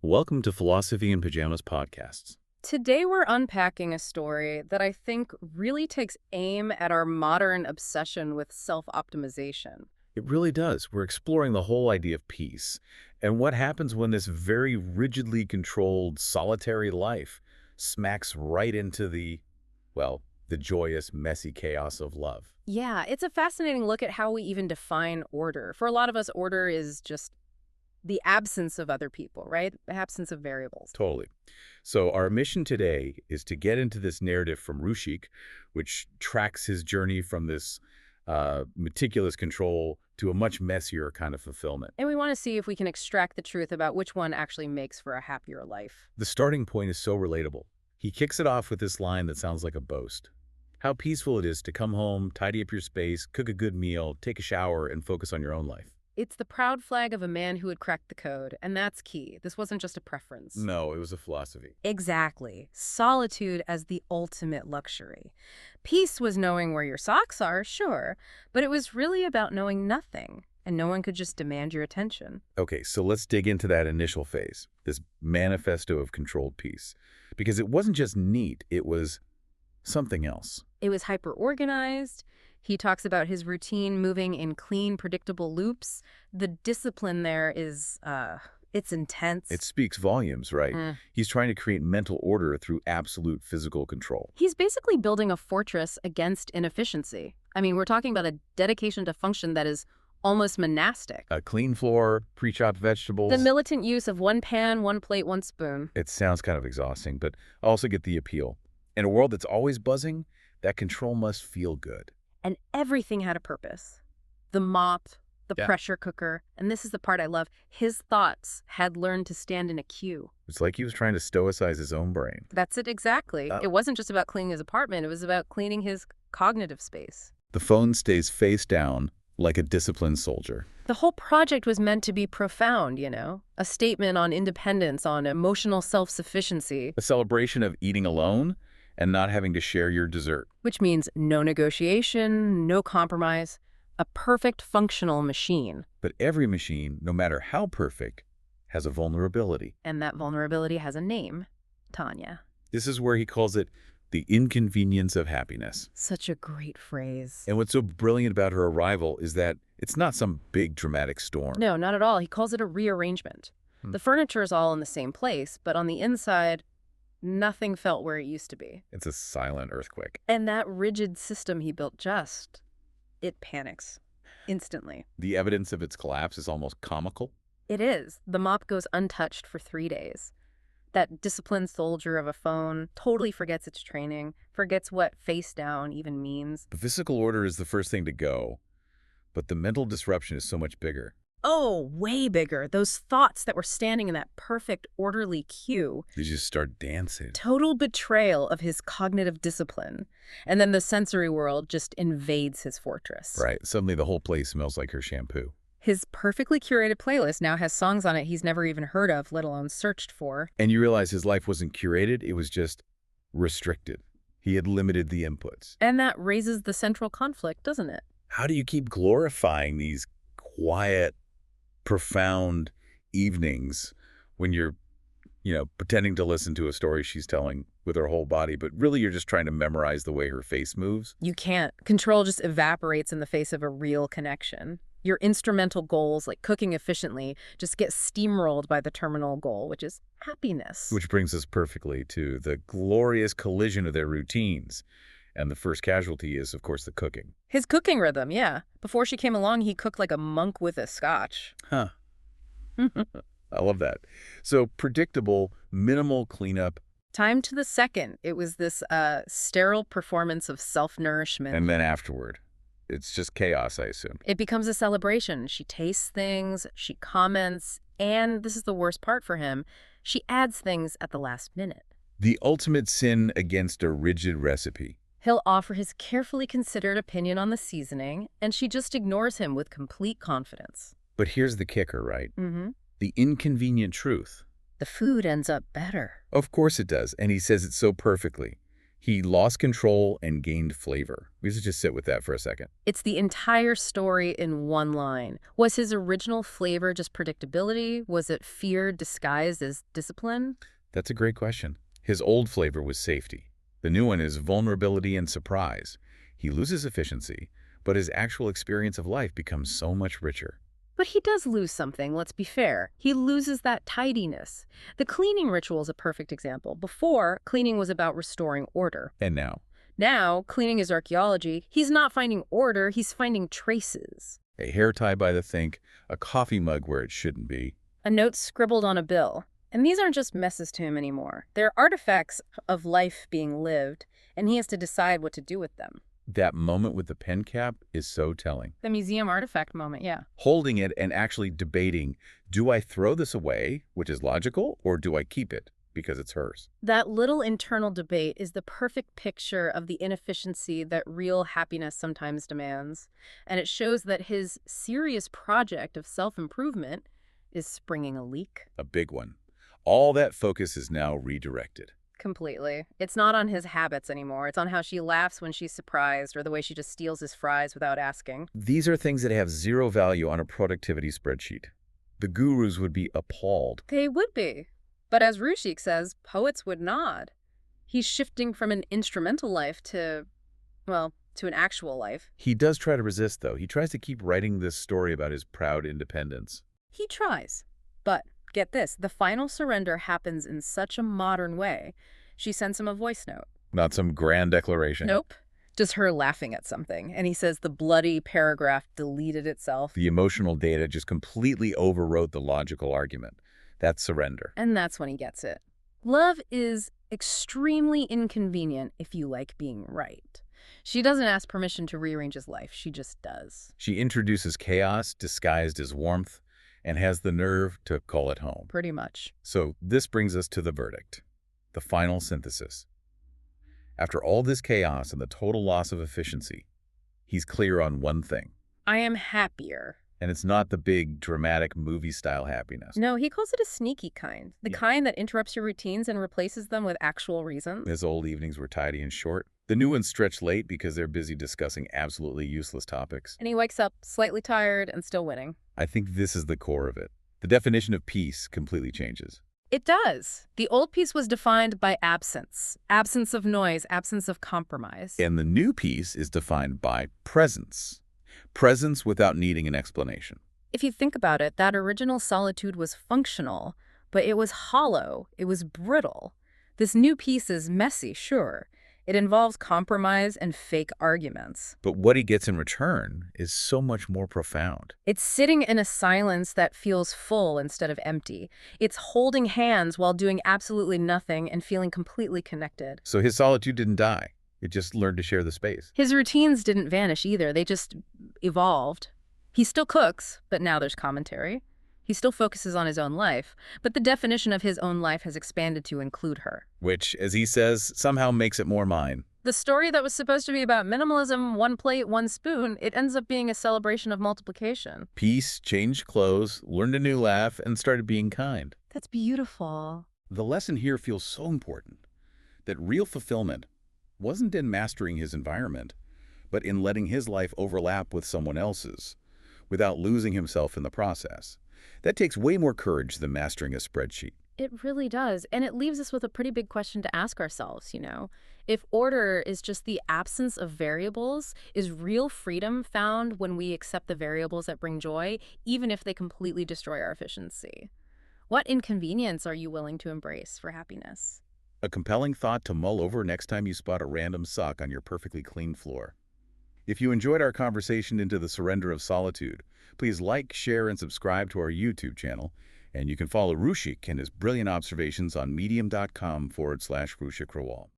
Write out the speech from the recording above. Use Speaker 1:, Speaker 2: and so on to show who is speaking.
Speaker 1: Welcome to Philosophy in Pajamas podcasts.
Speaker 2: Today we're unpacking a story that I think really takes aim at our modern obsession with self-optimization.
Speaker 1: It really does. We're exploring the whole idea of peace and what happens when this very rigidly controlled, solitary life smacks right into the joyous, messy chaos of love.
Speaker 2: Yeah, it's a fascinating look at how we even define order. For a lot of us, order is just the absence of other people, right? The absence of variables.
Speaker 1: Totally. So our mission today is to get into this narrative from Rushik, which tracks his journey from this meticulous control to a much messier kind of fulfillment.
Speaker 2: And we want to see if we can extract the truth about which one actually makes for a happier life.
Speaker 1: The starting point is so relatable. He kicks it off with this line that sounds like a boast. How peaceful it is to come home, tidy up your space, cook a good meal, take a shower, and focus on your own life.
Speaker 2: It's the proud flag of a man who had cracked the code, and that's key. This wasn't just a preference.
Speaker 1: No, it was a philosophy.
Speaker 2: Exactly. Solitude as the ultimate luxury. Peace was knowing where your socks are, sure, but it was really about knowing nothing, and no one could just demand your attention.
Speaker 1: Okay, so let's dig into that initial phase, this manifesto of controlled peace. Because it wasn't just neat, it was something else.
Speaker 2: It was hyper-organized. He talks about his routine moving in clean, predictable loops. The discipline there is, it's intense.
Speaker 1: It speaks volumes, right?
Speaker 2: Mm.
Speaker 1: He's trying to create mental order through absolute physical control.
Speaker 2: He's basically building a fortress against inefficiency. I mean, we're talking about a dedication to function that is almost monastic.
Speaker 1: A clean floor, pre-chopped vegetables.
Speaker 2: The militant use of one pan, one plate, one spoon.
Speaker 1: It sounds kind of exhausting, but I also get the appeal. In a world that's always buzzing, that control must feel good.
Speaker 2: And everything had a purpose. The mop, the
Speaker 1: Yeah.
Speaker 2: pressure cooker, and this is the part I love, his thoughts had learned to stand in a queue.
Speaker 1: It's like he was trying to stoicize his own brain.
Speaker 2: That's it exactly.
Speaker 1: Oh.
Speaker 2: It wasn't just about cleaning his apartment, it was about cleaning his cognitive space.
Speaker 1: The phone stays face down like a disciplined soldier.
Speaker 2: The whole project was meant to be profound, you know? A statement on independence, on emotional self-sufficiency,
Speaker 1: A celebration of eating alone and not having to share your dessert.
Speaker 2: which means no negotiation, no compromise, a perfect functional machine.
Speaker 1: But every machine, no matter how perfect, has a vulnerability.
Speaker 2: And that vulnerability has a name, Tanya.
Speaker 1: This is where he calls it the inconvenience of happiness.
Speaker 2: Such a great phrase.
Speaker 1: And what's so brilliant about her arrival is that it's not some big dramatic storm.
Speaker 2: No, not at all. He calls it a rearrangement.
Speaker 1: Hmm.
Speaker 2: The furniture is all in the same place, but on the inside, nothing felt where it used to be.
Speaker 1: It's a silent earthquake.
Speaker 2: And that rigid system he built it panics instantly.
Speaker 1: The evidence of its collapse is almost comical.
Speaker 2: It is. The mop goes untouched for 3 days. That disciplined soldier of a phone totally forgets its training, forgets what face down even means.
Speaker 1: The physical order is the first thing to go, but the mental disruption is so much bigger.
Speaker 2: Oh, way bigger. Those thoughts that were standing in that perfect, orderly queue.
Speaker 1: They just start dancing.
Speaker 2: Total betrayal of his cognitive discipline. And then the sensory world just invades his fortress.
Speaker 1: Right. Suddenly the whole place smells like her shampoo.
Speaker 2: His perfectly curated playlist now has songs on it he's never even heard of, let alone searched for.
Speaker 1: And you realize his life wasn't curated, it was just restricted. He had limited the inputs.
Speaker 2: And that raises the central conflict, doesn't it?
Speaker 1: How do you keep glorifying these quiet, profound evenings when you're, pretending to listen to a story she's telling with her whole body, but really you're just trying to memorize the way her face moves?
Speaker 2: You can't. Control just evaporates in the face of a real connection. Your instrumental goals, like cooking efficiently, just get steamrolled by the terminal goal, which is happiness.
Speaker 1: Which brings us perfectly to the glorious collision of their routines. And the first casualty is, of course, the cooking.
Speaker 2: His cooking rhythm, yeah. Before she came along, he cooked like a monk with a scotch.
Speaker 1: Huh. I love that. So predictable, minimal cleanup.
Speaker 2: Time to the second. It was this sterile performance of self-nourishment.
Speaker 1: And then afterward, it's just chaos, I assume.
Speaker 2: It becomes a celebration. She tastes things, she comments, and this is the worst part for him, she adds things at the last minute.
Speaker 1: The ultimate sin against a rigid recipe.
Speaker 2: He'll offer his carefully considered opinion on the seasoning, and she just ignores him with complete confidence.
Speaker 1: But here's the kicker, right?
Speaker 2: Mm-hmm.
Speaker 1: The inconvenient truth.
Speaker 2: The food ends up better.
Speaker 1: Of course it does, and he says it so perfectly. He lost control and gained flavor. We should just sit with that for a second.
Speaker 2: It's the entire story in one line. Was his original flavor just predictability? Was it fear disguised as discipline?
Speaker 1: That's a great question. His old flavor was safety. The new one is vulnerability and surprise. He loses efficiency, but his actual experience of life becomes so much richer.
Speaker 2: But he does lose something, let's be fair. He loses that tidiness. The cleaning ritual is a perfect example. Before, cleaning was about restoring order.
Speaker 1: And now,
Speaker 2: Now, cleaning is archaeology. He's not finding order, he's finding traces.
Speaker 1: a hair tie by the sink, a coffee mug where it shouldn't be.
Speaker 2: A note scribbled on a bill. And these aren't just messes to him anymore. They're artifacts of life being lived, and he has to decide what to do with them.
Speaker 1: That moment with the pen cap is so telling.
Speaker 2: The museum artifact moment, yeah.
Speaker 1: Holding it and actually debating, do I throw this away, which is logical, or do I keep it because it's hers?
Speaker 2: That little internal debate is the perfect picture of the inefficiency that real happiness sometimes demands. And it shows that his serious project of self-improvement is springing a leak.
Speaker 1: A big one. All that focus is now redirected.
Speaker 2: Completely. It's not on his habits anymore. It's on how she laughs when she's surprised or the way she just steals his fries without asking.
Speaker 1: These are things that have zero value on a productivity spreadsheet. The gurus would be appalled.
Speaker 2: They would be. But as Rushik says, poets would nod. He's shifting from an instrumental life to, well, to an actual life.
Speaker 1: He does try to resist, though. He tries to keep writing this story about his proud independence.
Speaker 2: He tries. But get this, the final surrender happens in such a modern way. She sends him a voice note.
Speaker 1: Not some grand declaration.
Speaker 2: Nope. Just her laughing at something. And he says the bloody paragraph deleted itself.
Speaker 1: The emotional data just completely overwrote the logical argument. That's surrender.
Speaker 2: And that's when he gets it. Love is extremely inconvenient if you like being right. She doesn't ask permission to rearrange his life. She just does.
Speaker 1: She introduces chaos disguised as warmth and has the nerve to call it home.
Speaker 2: Pretty much.
Speaker 1: So this brings us to the verdict, the final synthesis. After all this chaos and the total loss of efficiency, he's clear on one thing.
Speaker 2: I am happier.
Speaker 1: And it's not the big, dramatic, movie-style happiness.
Speaker 2: No, he calls it a sneaky kind. The kind that interrupts your routines and replaces them with actual reasons.
Speaker 1: His old evenings were tidy and short. The new ones stretch late because they're busy discussing absolutely useless topics.
Speaker 2: And he wakes up slightly tired and still winning.
Speaker 1: I think this is the core of it. The definition of peace completely changes.
Speaker 2: It does. The old peace was defined by absence. Absence of noise, absence of compromise.
Speaker 1: And the new peace is defined by presence. Presence without needing an explanation.
Speaker 2: If you think about it, that original solitude was functional, but it was hollow. It was brittle. This new peace is messy, sure. It involves compromise and fake arguments.
Speaker 1: But what he gets in return is so much more profound.
Speaker 2: It's sitting in a silence that feels full instead of empty. It's holding hands while doing absolutely nothing and feeling completely connected.
Speaker 1: So his solitude didn't die. It just learned to share the space.
Speaker 2: His routines didn't vanish either. They just evolved. He still cooks, but now there's commentary. He still focuses on his own life, but the definition of his own life has expanded to include her.
Speaker 1: Which, as he says, somehow makes it more mine.
Speaker 2: The story that was supposed to be about minimalism, one plate, one spoon, it ends up being a celebration of multiplication.
Speaker 1: Peace, changed clothes, learned a new laugh, and started being kind.
Speaker 2: That's beautiful.
Speaker 1: The lesson here feels so important, that real fulfillment wasn't in mastering his environment, but in letting his life overlap with someone else's, without losing himself in the process. That takes way more courage than mastering a spreadsheet.
Speaker 2: It really does. And it leaves us with a pretty big question to ask ourselves, you know. If order is just the absence of variables, is real freedom found when we accept the variables that bring joy, even if they completely destroy our efficiency? What inconvenience are you willing to embrace for happiness?
Speaker 1: A compelling thought to mull over next time you spot a random sock on your perfectly clean floor. If you enjoyed our conversation into the surrender of solitude, please like, share, and subscribe to our YouTube channel. And you can follow Rushik and his brilliant observations on medium.com/Rushik Rawal.